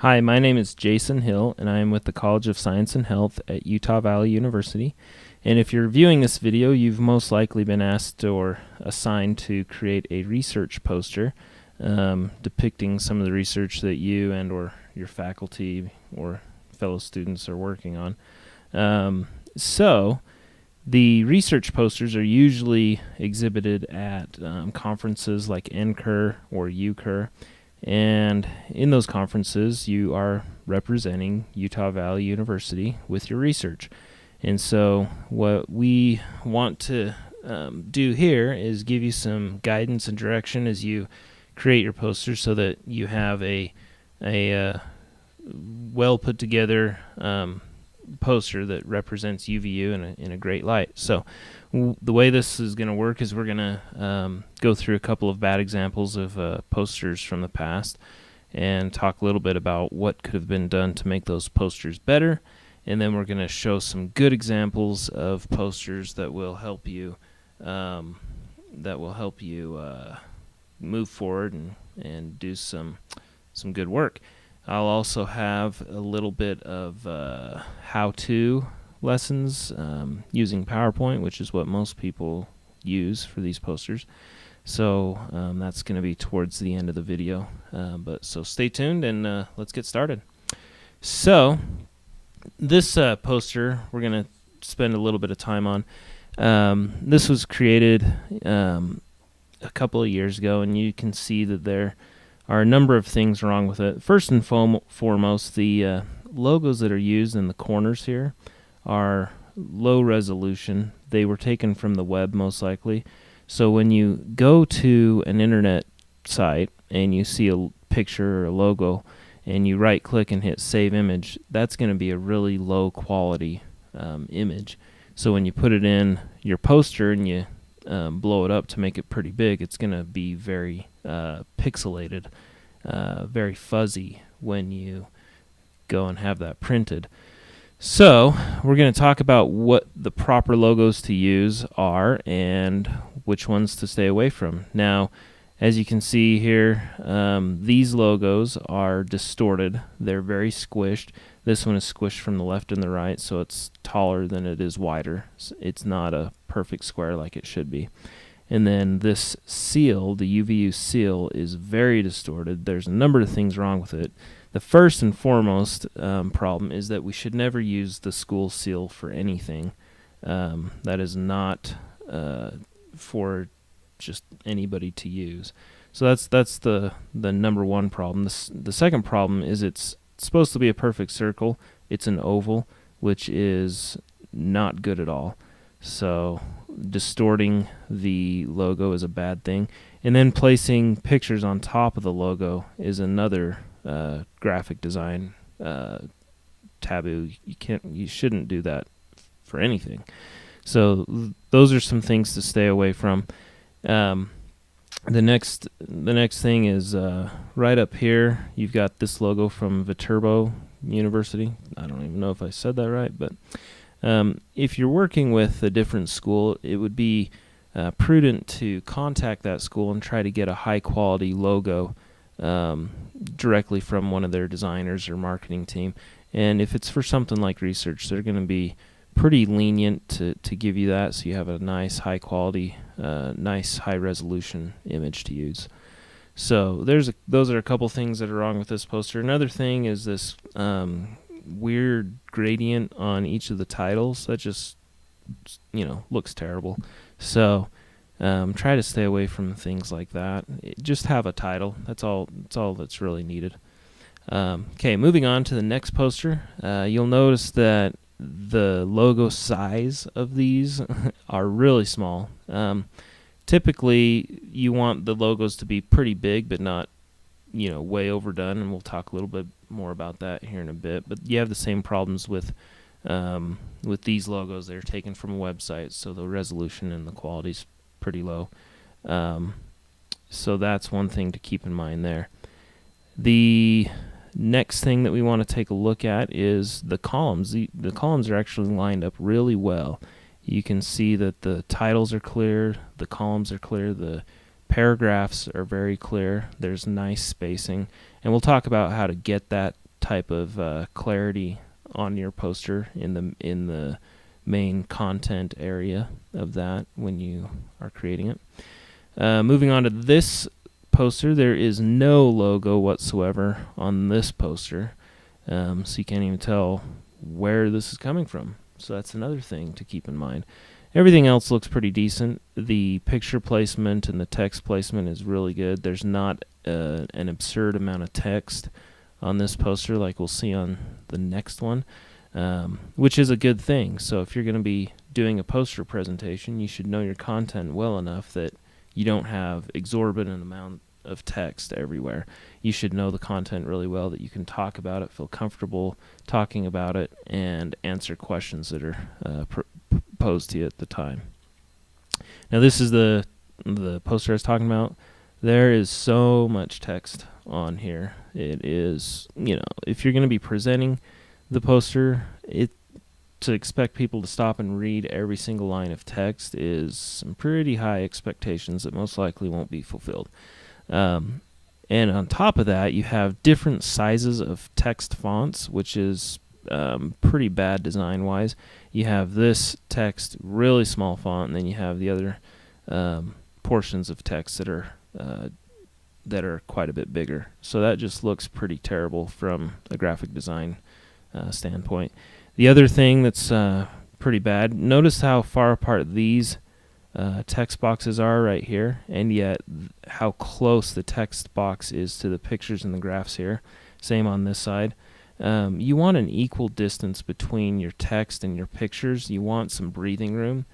Hi, my name is Jason Hill, and I am with the College of Science and Health at Utah Valley University. And if you're viewing this video, you've most likely been asked or assigned to create a research poster depicting some of the research that you and or your faculty or fellow students are working on. So the research posters are usually exhibited at conferences like NCUR or UCUR. And in those conferences, you are representing Utah Valley University with your research. And so what we want to do here is give you some guidance and direction as you create your posters so that you have a well put together poster that represents UVU in a great light. So the way this is going to work is we're going to go through a couple of bad examples of posters from the past and talk a little bit about what could have been done to make those posters better, and then we're going to show some good examples of posters that will help you move forward and do some good work. I'll also have a little bit of how-to lessons using PowerPoint, which is what most people use for these posters. So that's going to be towards the end of the video. So stay tuned and let's get started. So this poster we're going to spend a little bit of time on. This was created a couple of years ago, and you can see that there are a number of things wrong with it. First and foremost, the logos that are used in the corners here are low resolution. They were taken from the web most likely. So when you go to an internet site and you see a picture or a logo and you right click and hit save image, that's going to be a really low quality image. So when you put it in your poster and you blow it up to make it pretty big, it's going to be very pixelated, very fuzzy when you go and have that printed. So we're going to talk about what the proper logos to use are and which ones to stay away from. Now, as you can see here, these logos are distorted. They're very squished. This one is squished from the left and the right, so it's taller than it is wider. It's not a perfect square like it should be. And then this seal, the UVU seal, is very distorted. There's a number of things wrong with it. The first and foremost problem is that we should never use the school seal for anything. That is not for just anybody to use. So that's the number one problem. The second problem is it's supposed to be a perfect circle. It's an oval, which is not good at all. So distorting the logo is a bad thing. And then placing pictures on top of the logo is another graphic design taboo. You shouldn't do that for anything. So those are some things to stay away from. The next thing is right up here. You've got this logo from Viterbo University. I don't even know if I said that right, but if you're working with a different school, it would be prudent to contact that school and try to get a high quality logo directly from one of their designers or marketing team. And if it's for something like research, they're going to be pretty lenient to give you that, so you have a nice high quality, nice high resolution image to use. So those are a couple things that are wrong with this poster. Another thing is this weird gradient on each of the titles that just looks terrible. So try to stay away from things like that. Just have a title. That's all that's really needed. Okay, moving on to the next poster. You'll notice that the logo size of these are really small. Typically, you want the logos to be pretty big, but not way overdone, and we'll talk a little bit more about that here in a bit. But you have the same problems with these logos. They're taken from a website, so the resolution and the quality is pretty low. So that's one thing to keep in mind there. The next thing that we want to take a look at is the columns. The columns are actually lined up really well. You can see that the titles are clear, the columns are clear, the paragraphs are very clear. There's nice spacing, and we'll talk about how to get that type of clarity on your poster in the main content area of that when you are creating it. Moving on to this poster, there is no logo whatsoever on this poster, so you can't even tell where this is coming from. So that's another thing to keep in mind. Everything else looks pretty decent. The picture placement and the text placement is really good. There's not an absurd amount of text on this poster like we'll see on the next one, which is a good thing. So if you're going to be doing a poster presentation, you should know your content well enough that you don't have exorbitant amount of text everywhere. You should know the content really well, that you can talk about it, feel comfortable talking about it, and answer questions that are posed to you at the time. Now this is the poster I was talking about. There is so much text on here. It is, if you're going to be presenting the poster, to expect people to stop and read every single line of text is some pretty high expectations that most likely won't be fulfilled. And on top of that, you have different sizes of text fonts, which is pretty bad design-wise. You have this text, really small font, and then you have the other portions of text that are quite a bit bigger. So that just looks pretty terrible from a graphic design standpoint. The other thing that's pretty bad, notice how far apart these text boxes are right here, and yet how close the text box is to the pictures and the graphs here. Same on this side. You want an equal distance between your text and your pictures. You want some breathing room,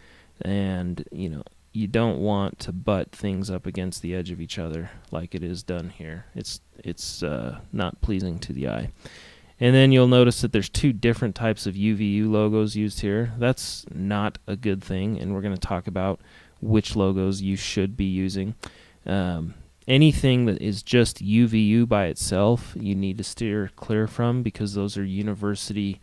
and you don't want to butt things up against the edge of each other like it is done here. It's not pleasing to the eye. And then you'll notice that there's two different types of UVU logos used here. That's not a good thing, and we're going to talk about which logos you should be using. Anything that is just UVU by itself, you need to steer clear from, because those are university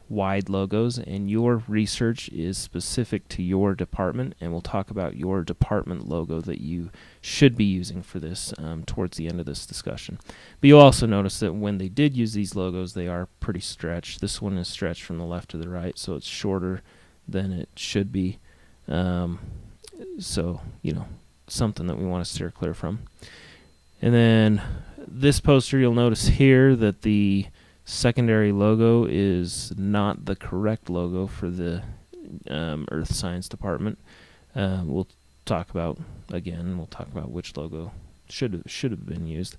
wide logos, and your research is specific to your department, and we'll talk about your department logo that you should be using for this towards the end of this discussion. But you'll also notice that when they did use these logos, they are pretty stretched. This one is stretched from the left to the right, so it's shorter than it should be. So, something that we want to steer clear from. And then this poster, you'll notice here that the secondary logo is not the correct logo for the Earth Science Department. We'll talk about which logo should have been used.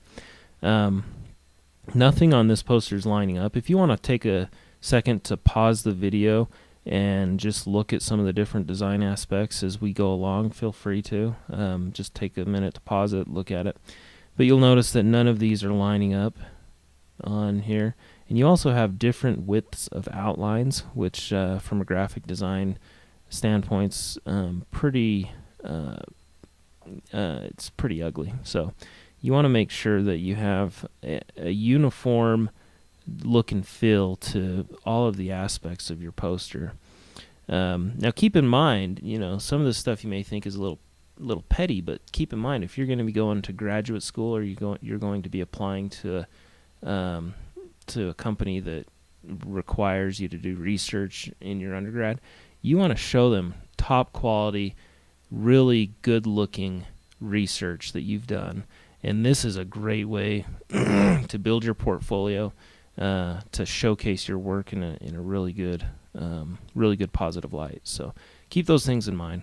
Nothing on this poster is lining up. If you want to take a second to pause the video and just look at some of the different design aspects as we go along, feel free to. Just take a minute to pause it, look at it. But you'll notice that none of these are lining up on here. And you also have different widths of outlines, which from a graphic design standpoint's it's pretty ugly. So you want to make sure that you have a uniform look and feel to all of the aspects of your poster. Now keep in mind, some of the stuff you may think is a little petty, but keep in mind, if you're going to be going to graduate school, or you're going to be applying to a company that requires you to do research in your undergrad, you want to show them top quality, really good looking research that you've done. And this is a great way to build your portfolio, to showcase your work in a really good positive light. So keep those things in mind.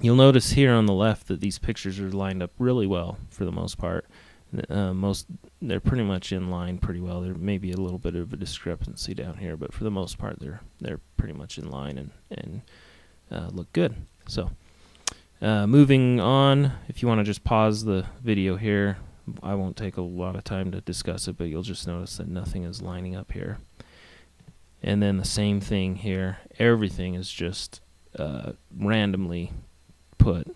You'll notice here on the left that these pictures are lined up really well for the most part. They're pretty much in line pretty well. There may be a little bit of a discrepancy down here, but for the most part, they're pretty much in line and look good. So moving on, if you want to just pause the video here, I won't take a lot of time to discuss it, but you'll just notice that nothing is lining up here. And then the same thing here. Everything is just randomly put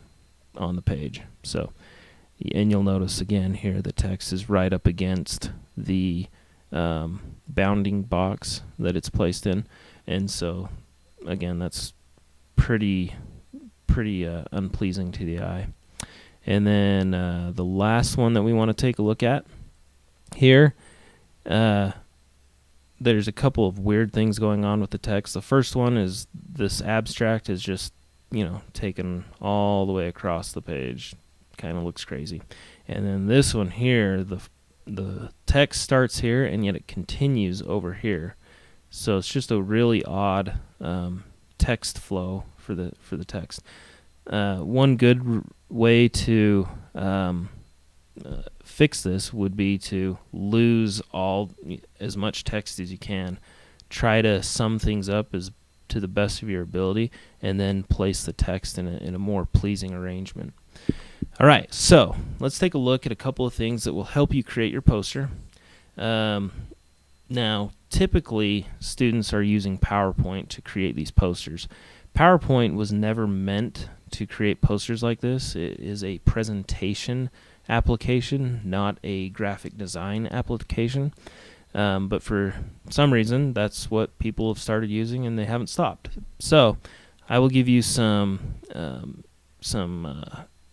on the page. So. And you'll notice again here the text is right up against the bounding box that it's placed in, and so again that's pretty unpleasing to the eye. And then the last one that we want to take a look at here, there's a couple of weird things going on with the text. The first one is this abstract is just, taken all the way across the page. Kind of looks crazy. And then this one here, the text starts here and yet it continues over here. So it's just a really odd text flow for the text. One good way to fix this would be to lose as much text as you can. Try to sum things up to the best of your ability, and then place the text in a more pleasing arrangement. All right, so let's take a look at a couple of things that will help you create your poster. Now, typically, students are using PowerPoint to create these posters. PowerPoint was never meant to create posters like this. It is a presentation application, not a graphic design application. But for some reason, that's what people have started using, and they haven't stopped. So I will give you some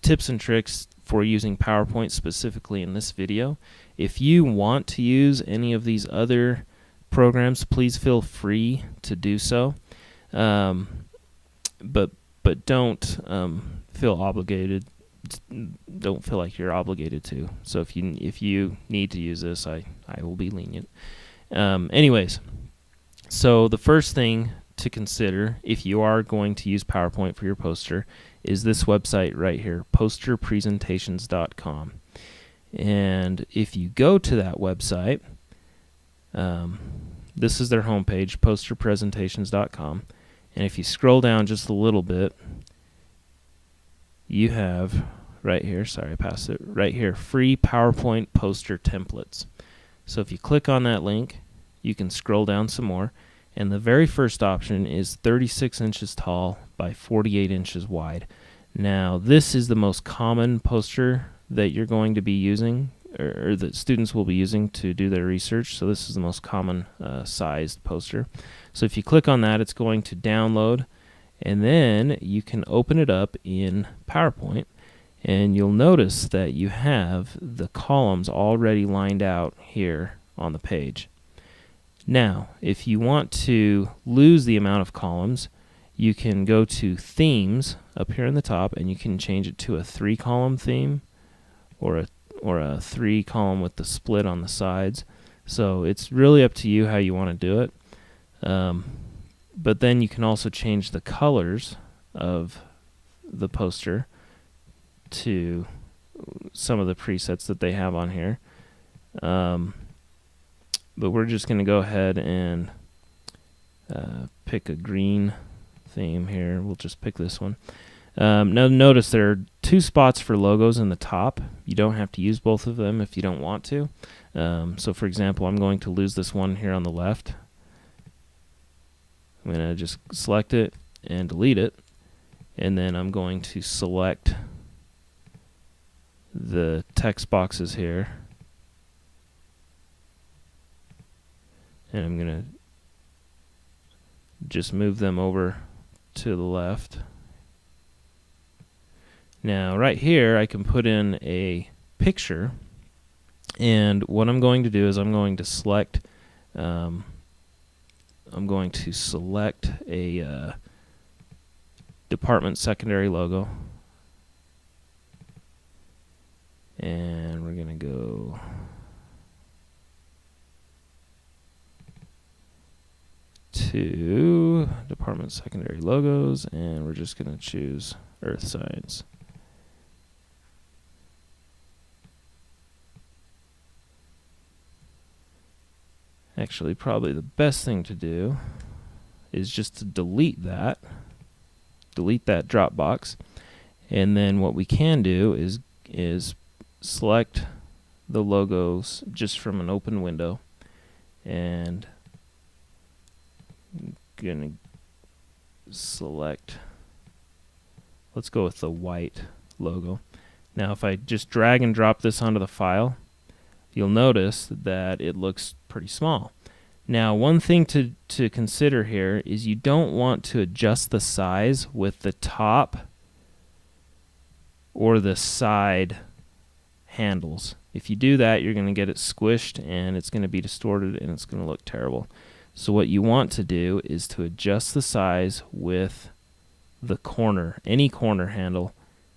tips and tricks for using PowerPoint specifically in this video. If you want to use any of these other programs, please feel free to do so. But don't feel obligated. Don't feel like you're obligated to. So if you need to use this, I will be lenient. Anyways, so the first thing to consider if you are going to use PowerPoint for your poster is this website right here, posterpresentations.com. And if you go to that website, this is their homepage, posterpresentations.com. And if you scroll down just a little bit, you have right here, sorry I passed it, right here, free PowerPoint poster templates. So if you click on that link, you can scroll down some more, and the very first option is 36 inches tall by 48 inches wide. Now, this is the most common poster that you're going to be using, or that students will be using to do their research. So this is the most common sized poster. So if you click on that, it's going to download, and then you can open it up in PowerPoint, and you'll notice that you have the columns already lined out here on the page. Now, if you want to lose the amount of columns, you can go to themes up here in the top, and you can change it to a 3-column theme or a 3-column with the split on the sides. So it's really up to you how you want to do it. But then you can also change the colors of the poster to some of the presets that they have on here. But we're just going to go ahead and pick a green theme here. We'll just pick this one. Now notice there are 2 spots for logos in the top. You don't have to use both of them if you don't want to. So for example, I'm going to lose this one here on the left. I'm going to just select it and delete it, and then I'm going to select the text boxes here, and I'm going to just move them over to the left. Now right here I can put in a picture, and what I'm going to do is I'm going to select a department secondary logo, and we're going to go to department secondary logos, and we're just going to choose Earth Science. Actually, probably the best thing to do is just to delete that drop box, and then what we can do is select the logos just from an open window, and I'm gonna select, let's go with the white logo. Now if I just drag and drop this onto the file, you'll notice that it looks pretty small. Now one thing to consider here is you don't want to adjust the size with the top or the side handles. If you do that, you're going to get it squished and it's going to be distorted and it's going to look terrible. So what you want to do is to adjust the size with the corner, any corner handle,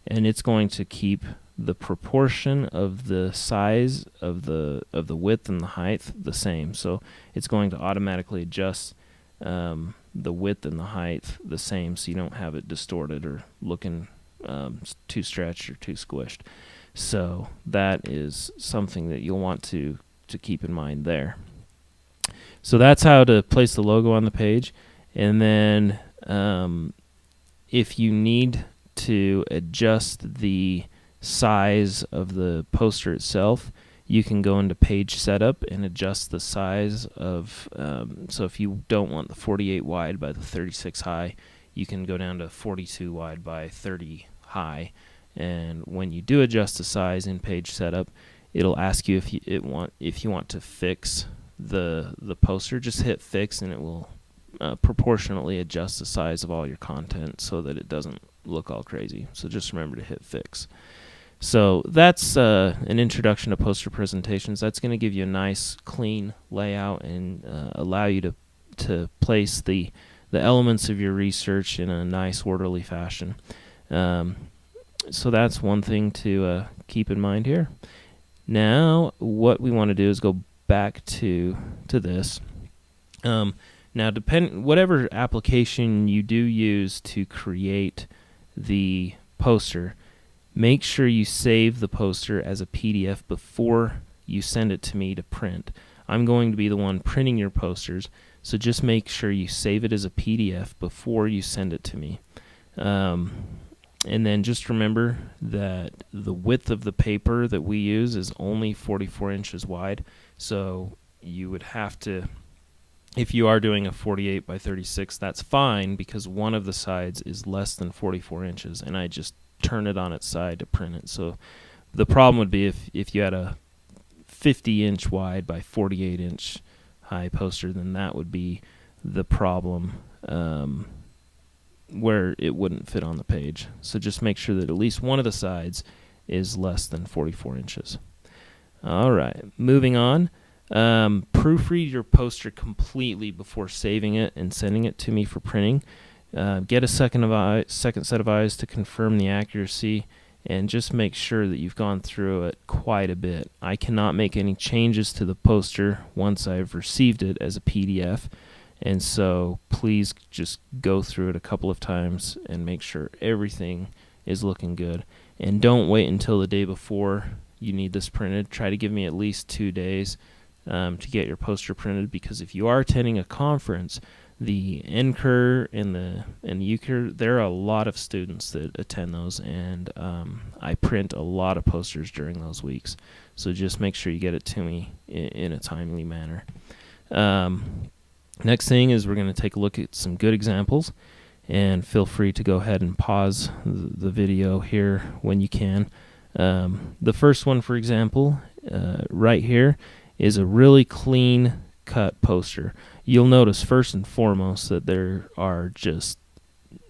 and it's going to keep the proportion of the size of the width and the height the same. So it's going to automatically adjust the width and the height the same, so you don't have it distorted or looking too stretched or too squished. So that is something that you'll want to keep in mind there. So that's how to place the logo on the page. And then if you need to adjust the size of the poster itself, you can go into page setup and adjust the size of, so if you don't want the 48 wide by the 36 high, you can go down to 42 wide by 30 high. And when you do adjust the size in page setup, it'll ask you if you want to fix the poster. Just hit fix and it will proportionately adjust the size of all your content so that it doesn't look all crazy. So just remember to hit fix. So that's an introduction to poster presentations. That's going to give you a nice clean layout and allow you to place the elements of your research in a nice orderly fashion. So that's one thing to keep in mind here. Now what we want to do is go back to this. Now whatever application you do use to create the poster, make sure you save the poster as a PDF before you send it to me to print. I'm going to be the one printing your posters, so just make sure you save it as a PDF before you send it to me. And then just remember that the width of the paper that we use is only 44 inches wide, so you would have to, if you are doing a 48 by 36, that's fine because one of the sides is less than 44 inches, and I just turn it on its side to print it. So the problem would be if you had a 50-inch wide by 48-inch high poster, then that would be the problem where it wouldn't fit on the page. So just make sure that at least one of the sides is less than 44 inches. All right, moving on. Proofread your poster completely before saving it and sending it to me for printing. Get a second set of eyes to confirm the accuracy, and just make sure that you've gone through it quite a bit. I cannot make any changes to the poster once I've received it as a PDF, and so please just go through it a couple of times and make sure everything is looking good. And don't wait until the day before you need this printed. Try to give me at least 2 days to get your poster printed, because if you are attending a conference, the NCUR and the UCUR, there are a lot of students that attend those, and I print a lot of posters during those weeks. So just make sure you get it to me in a timely manner. Next thing is we're going to take a look at some good examples, and feel free to go ahead and pause the video here when you can. The first one, for example, right here, is a really clean cut poster. You'll notice first and foremost that there are just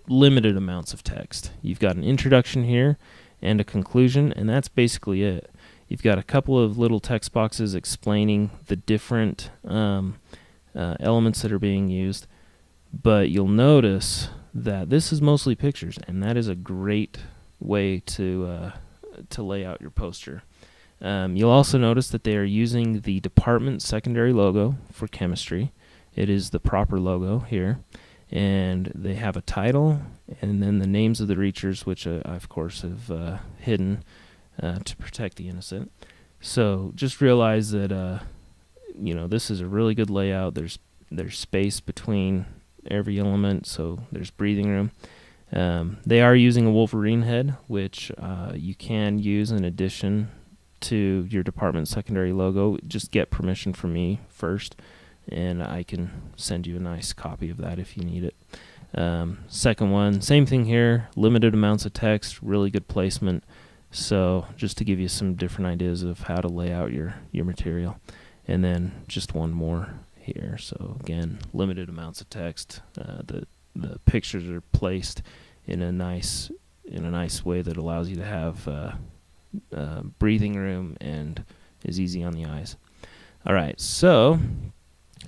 limited amounts of text. You've got an introduction here and a conclusion, and that's basically it. You've got a couple of little text boxes explaining the different elements that are being used, but you'll notice that this is mostly pictures, and that is a great way to lay out your poster. You'll also notice that they are using the department secondary logo for chemistry. It is the proper logo here, and they have a title and then the names of the reachers, which I of course have hidden to protect the innocent. So just realize that this is a really good layout. There's space between every element, so there's breathing room. They are using a Wolverine head, which you can use in addition to your department secondary logo. Just get permission from me first, and I can send you a nice copy of that if you need it. Second one, same thing here, limited amounts of text, really good placement. So just to give you some different ideas of how to lay out your material. And then just one more here. So again, limited amounts of text. The pictures are placed in a nice way that allows you to have breathing room and is easy on the eyes. All right, so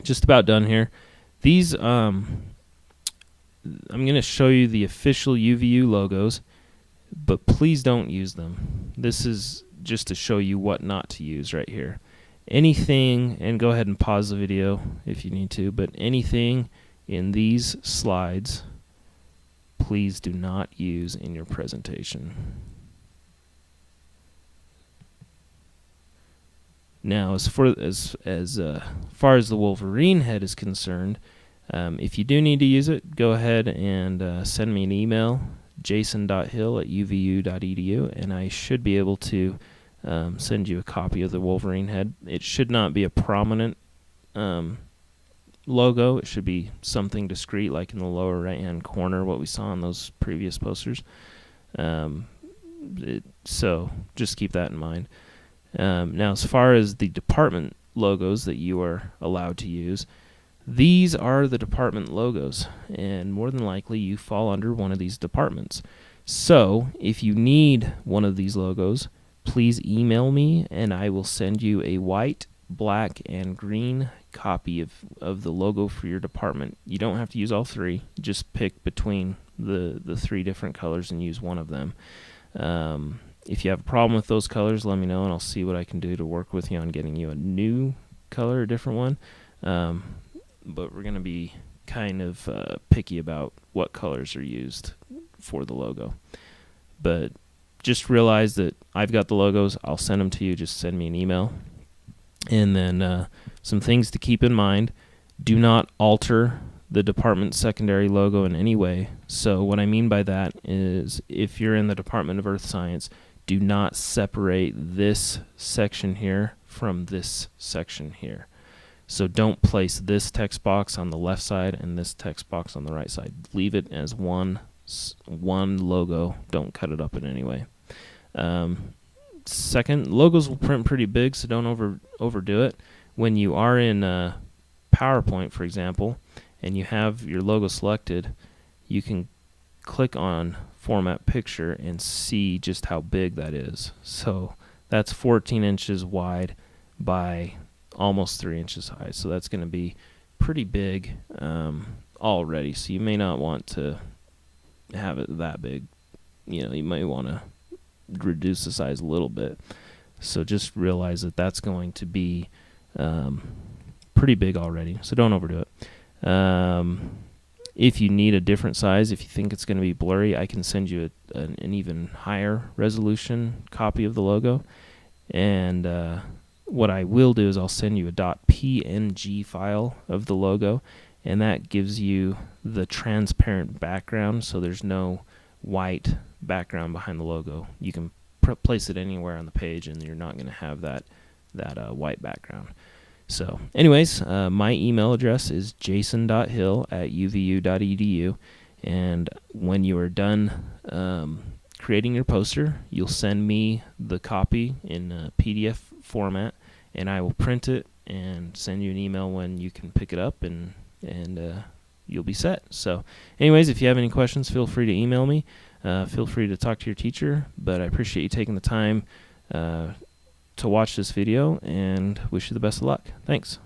just about done here. These, I'm going to show you the official UVU logos, but please don't use them. This is just to show you what not to use right here. Anything, and go ahead and pause the video if you need to, but anything in these slides, please do not use in your presentation. Now, as far as the Wolverine head is concerned, if you do need to use it, go ahead and send me an email, jason.hill@uvu.edu, and I should be able to send you a copy of the Wolverine head. It should not be a prominent logo. It should be something discreet, like in the lower right-hand corner, what we saw on those previous posters. So just keep that in mind. Now, as far as the department logos that you are allowed to use, these are the department logos, and more than likely you fall under one of these departments. So if you need one of these logos, please email me and I will send you a white, black, and green copy of the logo for your department. You don't have to use all three. Just pick between the three different colors and use one of them. If you have a problem with those colors, let me know and I'll see what I can do to work with you on getting you a new color, a different one. But we're going to be kind of picky about what colors are used for the logo. But just realize that I've got the logos. I'll send them to you. Just send me an email. And then some things to keep in mind. Do not alter the department secondary logo in any way. So what I mean by that is if you're in the Department of Earth Science, do not separate this section here from this section here. So don't place this text box on the left side and this text box on the right side. Leave it as one logo. Don't cut it up in any way. Second, logos will print pretty big, so don't overdo it. When you are in PowerPoint, for example, and you have your logo selected, you can click on Format Picture and see just how big that is. So that's 14 inches wide by almost 3 inches high. So that's going to be pretty big already. So you may not want to have it that big. You know, you might want to reduce the size a little bit. So just realize that that's going to be pretty big already. So don't overdo it. If you need a different size, if you think it's going to be blurry, I can send you an even higher resolution copy of the logo. And what I will do is I'll send you a .png file of the logo, and that gives you the transparent background, so there's no white background behind the logo. You can place it anywhere on the page, and you're not going to have that white background. So anyways, my email address is jason.hill@uvu.edu, and when you are done creating your poster, you'll send me the copy in PDF format, and I will print it and send you an email when you can pick it up, and you'll be set. So anyways, if you have any questions, feel free to email me. Feel free to talk to your teacher, but I appreciate you taking the time to watch this video and wish you the best of luck. Thanks.